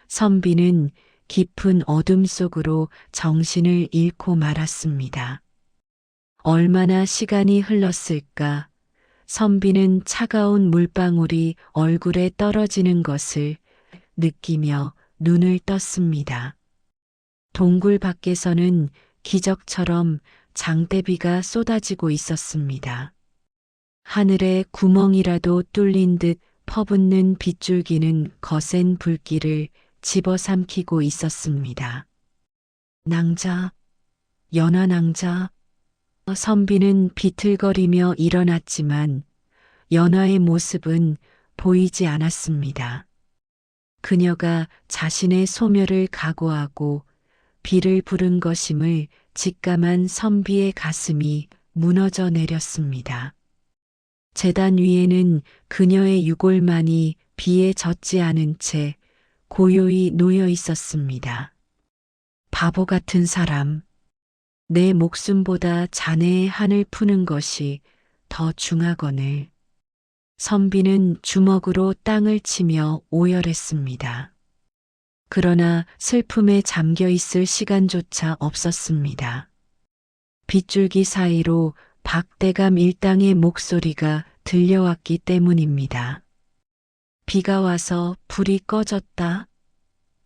선비는 깊은 어둠 속으로 정신을 잃고 말았습니다. 얼마나 시간이 흘렀을까? 선비는 차가운 물방울이 얼굴에 떨어지는 것을 느끼며 눈을 떴습니다. 동굴 밖에서는 기적처럼 장대비가 쏟아지고 있었습니다. 하늘에 구멍이라도 뚫린 듯 퍼붓는 빗줄기는 거센 불길을 집어삼키고 있었습니다. 낭자, 연하 낭자. 선비는 비틀거리며 일어났지만 연하의 모습은 보이지 않았습니다. 그녀가 자신의 소멸을 각오하고 비를 부른 것임을 직감한 선비의 가슴이 무너져 내렸습니다. 제단 위에는 그녀의 유골만이 비에 젖지 않은 채 고요히 놓여 있었습니다. 바보 같은 사람, 내 목숨보다 자네의 한을 푸는 것이 더 중하거늘. 선비는 주먹으로 땅을 치며 오열했습니다. 그러나 슬픔에 잠겨 있을 시간조차 없었습니다. 빗줄기 사이로 박대감 일당의 목소리가 들려왔기 때문입니다. 비가 와서 불이 꺼졌다.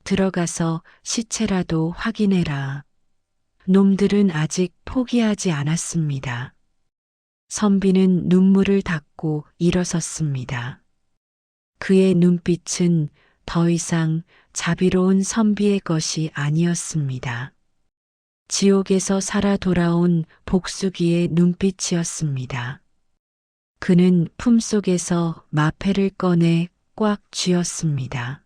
들어가서 시체라도 확인해라. 놈들은 아직 포기하지 않았습니다. 선비는 눈물을 닦고 일어섰습니다. 그의 눈빛은 더 이상 자비로운 선비의 것이 아니었습니다. 지옥에서 살아 돌아온 복수기의 눈빛이었습니다. 그는 품속에서 마패를 꺼내 꽉 쥐었습니다.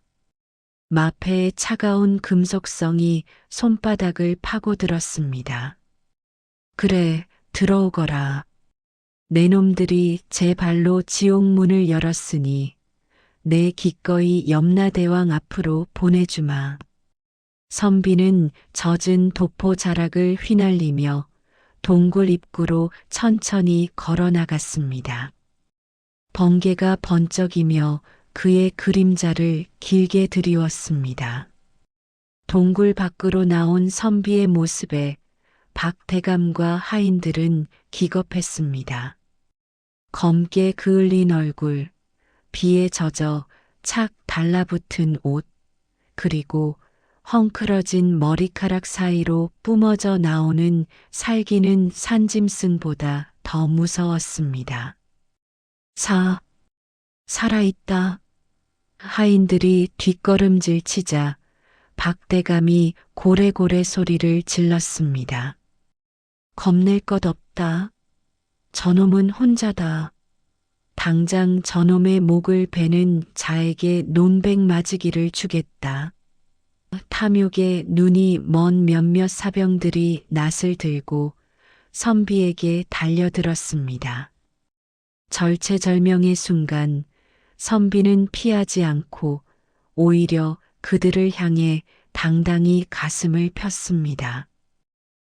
마패의 차가운 금속성이 손바닥을 파고들었습니다. 그래, 들어오거라. 내 놈들이 제 발로 지옥문을 열었으니 내 기꺼이 염라대왕 앞으로 보내주마. 선비는 젖은 도포 자락을 휘날리며 동굴 입구로 천천히 걸어 나갔습니다. 번개가 번쩍이며 그의 그림자를 길게 드리웠습니다. 동굴 밖으로 나온 선비의 모습에 박대감과 하인들은 기겁했습니다. 검게 그을린 얼굴, 비에 젖어 착 달라붙은 옷, 그리고 헝클어진 머리카락 사이로 뿜어져 나오는 살기는 산짐승보다 더 무서웠습니다. 살아있다. 하인들이 뒷걸음질 치자 박대감이 고래고래 소리를 질렀습니다. 겁낼 것 없다. 저놈은 혼자다. 당장 저놈의 목을 베는 자에게 논백 맞이기를 주겠다. 탐욕에 눈이 먼 몇몇 사병들이 낫을 들고 선비에게 달려들었습니다. 절체절명의 순간 선비는 피하지 않고 오히려 그들을 향해 당당히 가슴을 폈습니다.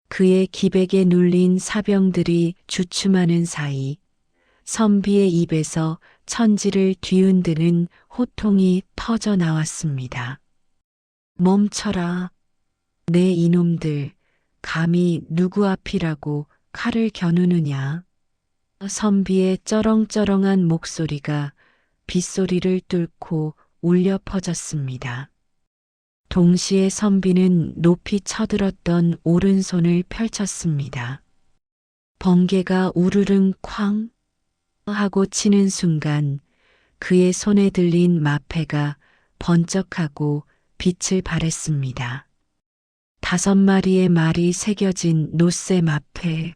그의 기백에 눌린 사병들이 주춤하는 사이 선비의 입에서 천지를 뒤흔드는 호통이 터져 나왔습니다. 멈춰라. 내 이놈들, 감히 누구 앞이라고 칼을 겨누느냐. 선비의 쩌렁쩌렁한 목소리가 빗소리를 뚫고 울려 퍼졌습니다. 동시에 선비는 높이 쳐들었던 오른손을 펼쳤습니다. 번개가 우르릉 쾅 하고 치는 순간 그의 손에 들린 마패가 번쩍하고 빛을 발했습니다. 5마리의 말이 새겨진 노쇠 마패.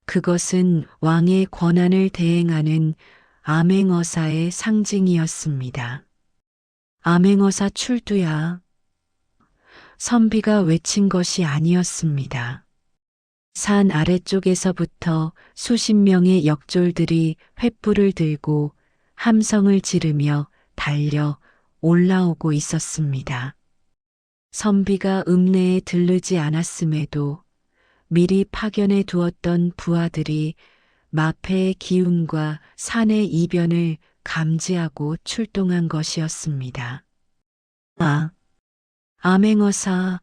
그것은 왕의 권한을 대행하는 암행어사의 상징이었습니다. 암행어사 출두야. 선비가 외친 것이 아니었습니다. 산 아래쪽에서부터 수십 명의 역졸들이 횃불을 들고 함성을 지르며 달려 올라오고 있었습니다. 선비가 읍내에 들르지 않았음에도 미리 파견해 두었던 부하들이 마패의 기운과 산의 이변을 감지하고 출동한 것이었습니다. 암행어사.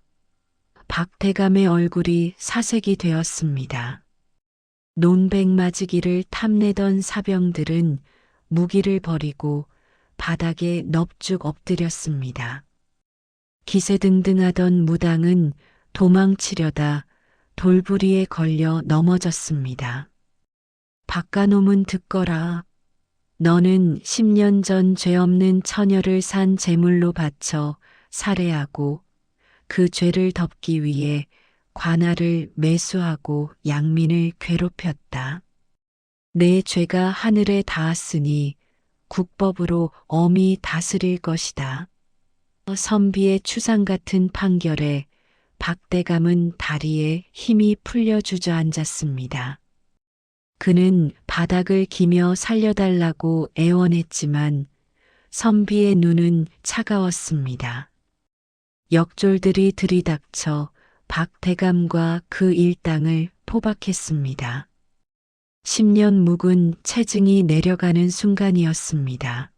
박태감의 얼굴이 사색이 되었습니다. 논백맞이기를 탐내던 사병들은 무기를 버리고 바닥에 넙죽 엎드렸습니다. 기세등등하던 무당은 도망치려다 돌부리에 걸려 넘어졌습니다. 박가놈은 듣거라. 너는 10년 전 죄 없는 처녀를 산 제물로 바쳐 살해하고 그 죄를 덮기 위해 관할을 매수하고 양민을 괴롭혔다. 내 죄가 하늘에 닿았으니 국법으로 엄히 다스릴 것이다. 선비의 추상 같은 판결에 박대감은 다리에 힘이 풀려 주저앉았습니다. 그는 바닥을 기며 살려달라고 애원했지만 선비의 눈은 차가웠습니다. 역졸들이 들이닥쳐 박대감과 그 일당을 포박했습니다. 10년 묵은 체증이 내려가는 순간이었습니다.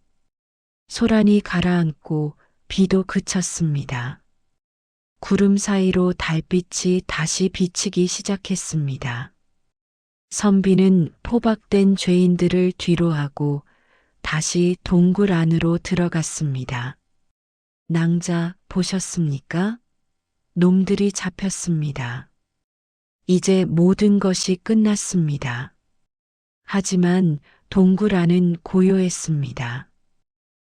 소란이 가라앉고 비도 그쳤습니다. 구름 사이로 달빛이 다시 비치기 시작했습니다. 선비는 포박된 죄인들을 뒤로하고 다시 동굴 안으로 들어갔습니다. 낭자 보셨습니까? 놈들이 잡혔습니다. 이제 모든 것이 끝났습니다. 하지만 동굴 안은 고요했습니다.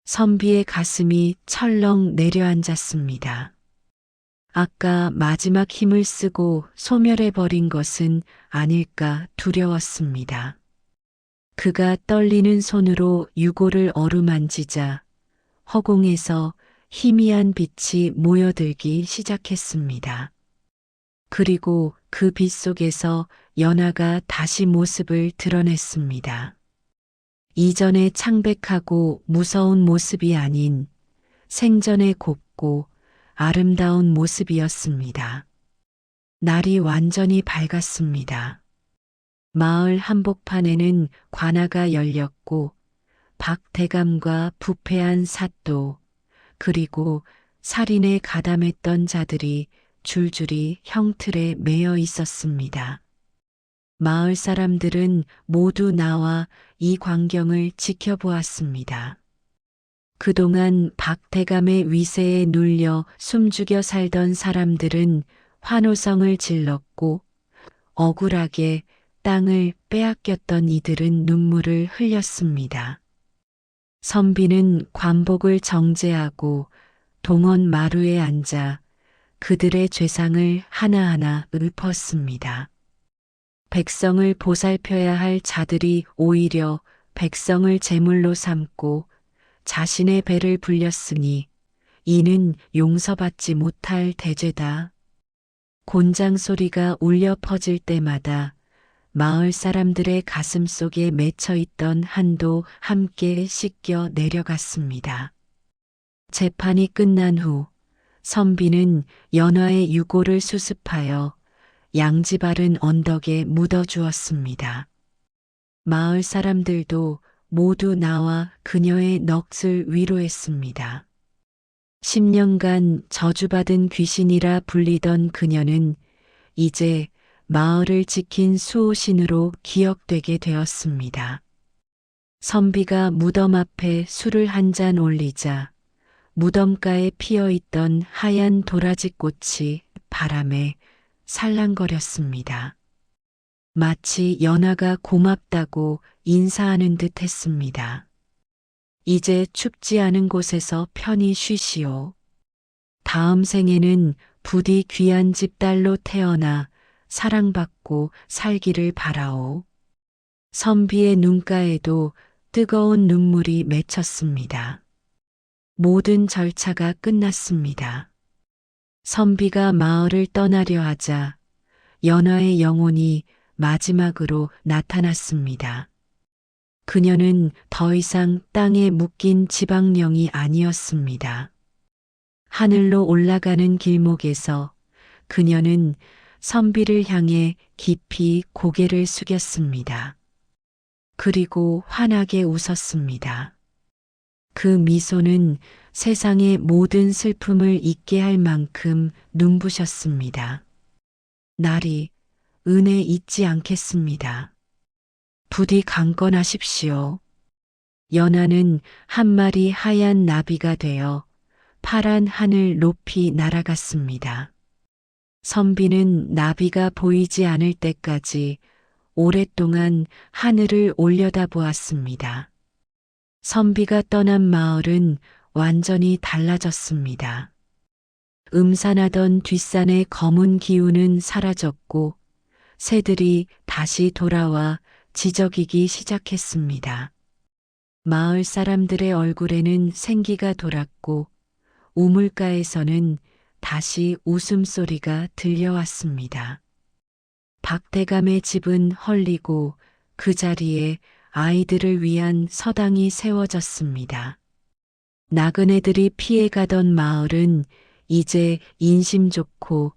선비의 가슴이 철렁 내려앉았습니다. 아까 마지막 힘을 쓰고 소멸해버린 것은 아닐까 두려웠습니다. 그가 떨리는 손으로 유골을 어루만지자 허공에서 희미한 빛이 모여들기 시작했습니다. 그리고 그 빛 속에서 연하가 다시 모습을 드러냈습니다. 이전의 창백하고 무서운 모습이 아닌 생전의 곱고 아름다운 모습이었습니다. 날이 완전히 밝았습니다. 마을 한복판에는 관아가 열렸고 박대감과 부패한 사또 그리고 살인에 가담했던 자들이 줄줄이 형틀에 매여 있었습니다. 마을 사람들은 모두 나와 이 광경을 지켜보았습니다. 그동안 박대감의 위세에 눌려 숨죽여 살던 사람들은 환호성을 질렀고 억울하게 땅을 빼앗겼던 이들은 눈물을 흘렸습니다. 선비는 관복을 정제하고 동원 마루에 앉아 그들의 죄상을 하나하나 읊었습니다. 백성을 보살펴야 할 자들이 오히려 백성을 제물로 삼고 자신의 배를 불렸으니 이는 용서받지 못할 대죄다. 곤장 소리가 울려 퍼질 때마다 마을 사람들의 가슴 속에 맺혀 있던 한도 함께 씻겨 내려갔습니다. 재판이 끝난 후 선비는 연화의 유골을 수습하여 양지 바른 언덕에 묻어 주었습니다. 마을 사람들도 모두 나와 그녀의 넋을 위로했습니다. 10년간 저주받은 귀신이라 불리던 그녀는 이제 마을을 지킨 수호신으로 기억되게 되었습니다. 선비가 무덤 앞에 술을 한 잔 올리자 무덤가에 피어있던 하얀 도라지꽃이 바람에 살랑거렸습니다. 마치 연하가 고맙다고 인사하는 듯 했습니다. 이제 춥지 않은 곳에서 편히 쉬시오. 다음 생에는 부디 귀한 집 딸로 태어나 사랑받고 살기를 바라오. 선비의 눈가에도 뜨거운 눈물이 맺혔습니다. 모든 절차가 끝났습니다. 선비가 마을을 떠나려 하자 연화의 영혼이 마지막으로 나타났습니다. 그녀는 더 이상 땅에 묶인 지방령이 아니었습니다. 하늘로 올라가는 길목에서 그녀는 선비를 향해 깊이 고개를 숙였습니다. 그리고 환하게 웃었습니다. 그 미소는 세상의 모든 슬픔을 잊게 할 만큼 눈부셨습니다. 나리, 은혜 잊지 않겠습니다. 부디 강건하십시오. 연하는 한 마리 하얀 나비가 되어 파란 하늘 높이 날아갔습니다. 선비는 나비가 보이지 않을 때까지 오랫동안 하늘을 올려다보았습니다. 선비가 떠난 마을은 완전히 달라졌습니다. 음산하던 뒷산의 검은 기운은 사라졌고 새들이 다시 돌아와 지저귀기 시작했습니다. 마을 사람들의 얼굴에는 생기가 돌았고 우물가에서는 다시 웃음소리가 들려왔습니다. 박대감의 집은 헐리고 그 자리에 아이들을 위한 서당이 세워졌습니다. 나그네들이 피해가던 마을은 이제 인심 좋고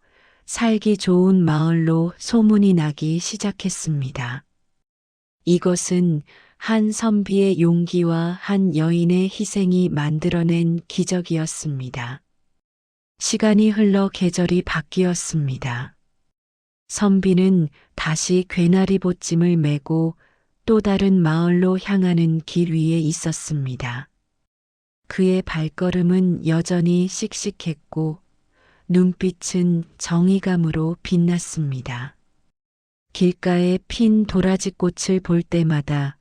살기 좋은 마을로 소문이 나기 시작했습니다. 이것은 한 선비의 용기와 한 여인의 희생이 만들어낸 기적이었습니다. 시간이 흘러 계절이 바뀌었습니다. 선비는 다시 괴나리 보찜을 메고 또 다른 마을로 향하는 길 위에 있었습니다. 그의 발걸음은 여전히 씩씩했고 눈빛은 정의감으로 빛났습니다. 길가에 핀 도라지꽃을 볼 때마다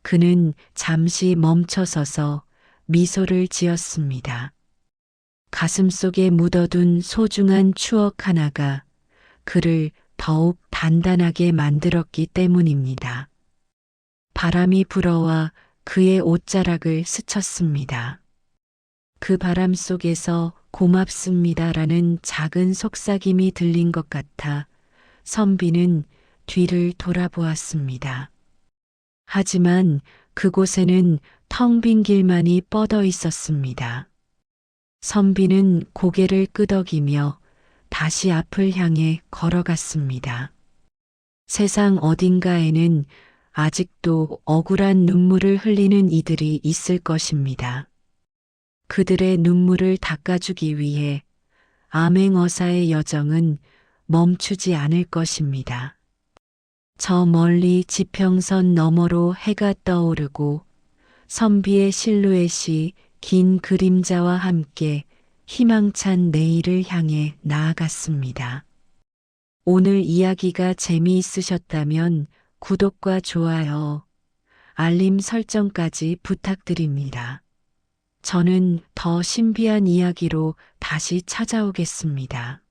그는 잠시 멈춰서서 미소를 지었습니다. 가슴속에 묻어둔 소중한 추억 하나가 그를 더욱 단단하게 만들었기 때문입니다. 바람이 불어와 그의 옷자락을 스쳤습니다. 그 바람 속에서 고맙습니다라는 작은 속삭임이 들린 것 같아 선비는 뒤를 돌아보았습니다. 하지만 그곳에는 텅 빈 길만이 뻗어 있었습니다. 선비는 고개를 끄덕이며 다시 앞을 향해 걸어갔습니다. 세상 어딘가에는 아직도 억울한 눈물을 흘리는 이들이 있을 것입니다. 그들의 눈물을 닦아주기 위해 암행어사의 여정은 멈추지 않을 것입니다. 저 멀리 지평선 너머로 해가 떠오르고 선비의 실루엣이 긴 그림자와 함께 희망찬 내일을 향해 나아갔습니다. 오늘 이야기가 재미있으셨다면 구독과 좋아요, 알림 설정까지 부탁드립니다. 저는 더 신비한 이야기로 다시 찾아오겠습니다.